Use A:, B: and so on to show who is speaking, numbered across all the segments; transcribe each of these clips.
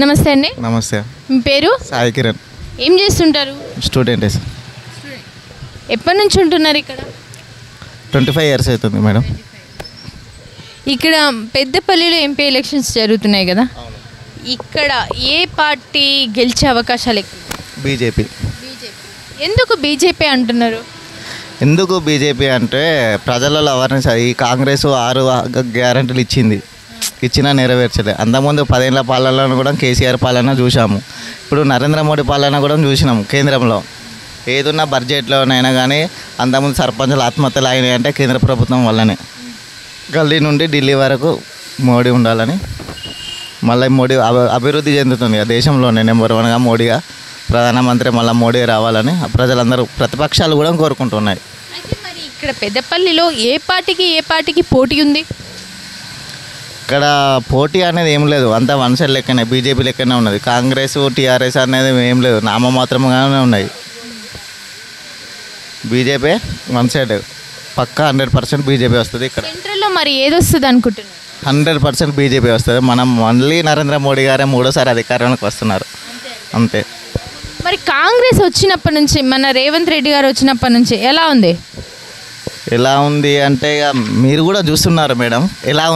A: నమస్తే అండి.
B: నమస్తే.
A: మీ పేరు?
B: సాయి కిరణ్.
A: ఏం చేస్తుంటారు?
B: స్టూడెంట్.
A: ఎప్పటి నుంచి ఉంటున్నారు ఇక్కడ?
B: 25 years అవుతుంది మేడం.
A: ఇక్కడ పెద్దపల్లిలో ఎంపీ ఎలక్షన్స్ జరుగుతున్నాయి కదా, ఇక్కడ ఏ పార్టీ గెలిచే అవకాశాలు ఎక్కువ?
B: బీజేపీ.
A: ఎందుకు బీజేపీ అంటున్నారు?
B: ఎందుకు బీజేపీ అంటే ప్రజలలో అవేర్నెస్. ఈ కాంగ్రెస్ 6 గ్యారెంటీలు ఇచ్చినా నెరవేర్చలే. అంతకుముందు 10 ఏళ్ల పాలనలో కూడా కేసీఆర్ పాలన చూసాము. ఇప్పుడు నరేంద్ర మోడీ పాలన కూడా చూసినాము. కేంద్రంలో ఏదున్నా బడ్జెట్లోనైనా కానీ అంతకుముందు సర్పంచులు ఆత్మహత్యలు అయినాయి అంటే కేంద్ర ప్రభుత్వం వల్లనే. గల్లీ నుండి ఢిల్లీ వరకు మోడీ ఉండాలని, మళ్ళీ మోడీ అభివృద్ధి చెందుతుంది దేశంలోనే నెంబర్ 1గా మోడీగా ప్రధానమంత్రి మళ్ళీ మోడీ రావాలని ప్రజలందరూ ప్రతిపక్షాలు కూడా కోరుకుంటున్నాయి.
A: అయితే మరి ఇక్కడ పెద్దపల్లిలో ఏ పార్టీకి పోటీ ఉంది?
B: ఇక్కడ పోటీ అనేది ఏం లేదు, అంతా వన్ సైడ్ లెక్కనే, బీజేపీ లెక్కనే ఉన్నది. కాంగ్రెస్ టీఆర్ఎస్ అనేది ఏం లేదు, నామమాత్రంగానే ఉన్నాయి. బీజేపీ వన్ సైడ్ పక్కా 100% బీజేపీ వస్తుంది. ఇక్కడ
A: సెంట్రల్లో మరి ఏది వస్తుంది అనుకుంటున్నారు?
B: 100% బీజేపీ వస్తుంది. మనం మళ్ళీ నరేంద్ర మోడీ గారే 3వ సారి అధికారంలోకి వస్తున్నారు అంతే.
A: మరి కాంగ్రెస్ వచ్చినప్పటి నుంచి, మన రేవంత్ రెడ్డి గారు వచ్చినప్పటి నుంచి ఎలా ఉంది?
B: ఎలా ఉంది అంటే ఇక మీరు కూడా చూస్తున్నారు మేడం. ఎలా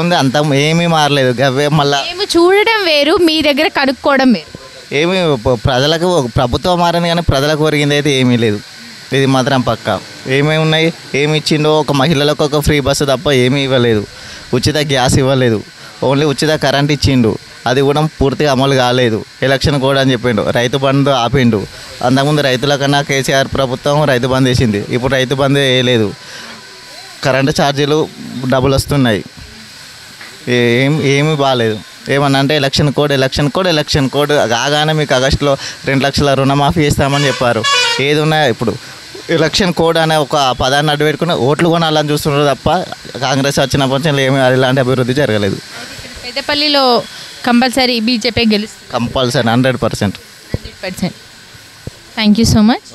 B: ఉంది అంత ఏమీ మారలేదు. అవే మళ్ళీ
A: మేము చూడడం వేరు, మీ దగ్గర కనుక్కోవడం వేరు.
B: ఏమీ ప్రజలకు ప్రభుత్వం మారింది కానీ ప్రజలకు ఒరిగింది అయితే ఏమీ లేదు. ఇది మాత్రం పక్కా. ఏమేమి ఉన్నాయి, ఏమి ఇచ్చిండో, ఒక మహిళలకు ఒక ఫ్రీ బస్సు తప్ప ఏమీ ఇవ్వలేదు. ఉచిత గ్యాస్ ఇవ్వలేదు, ఓన్లీ ఉచిత కరెంట్ ఇచ్చిండు. అది కూడా పూర్తిగా అమలు కాలేదు. ఎలక్షన్ కోడ్ అని చెప్పిండు. రైతు బంధు ఆపిండు. అంతకుముందు రైతుల కన్నా కేసీఆర్ ప్రభుత్వం రైతు బంధు వేసింది. ఇప్పుడు రైతు బంధు వేయలేదు. కరెంటు ఛార్జీలు డబ్బులు వస్తున్నాయి. ఏమీ బాగాలేదు. ఏమన్నా అంటే ఎలక్షన్ కోడ్ కాగానే మీకు ఆగస్టులో 2 లక్షల రుణమాఫీ చేస్తామని చెప్పారు. ఏది ఉన్నా ఇప్పుడు ఎలక్షన్ కోడ్ అనే ఒక పదాన్ని అడ్డు పెట్టుకుని ఓట్లు కొనాలని చూస్తున్నారు తప్ప కాంగ్రెస్ వచ్చినప్పటి నుంచి ఏమీ ఇలాంటి అభివృద్ధి జరగలేదు.
A: పెద్దపల్లిలో కంపల్సరీ బీజేపీ గెలుస్తుంది.
B: Compulsory 100%.
A: Thank you so much.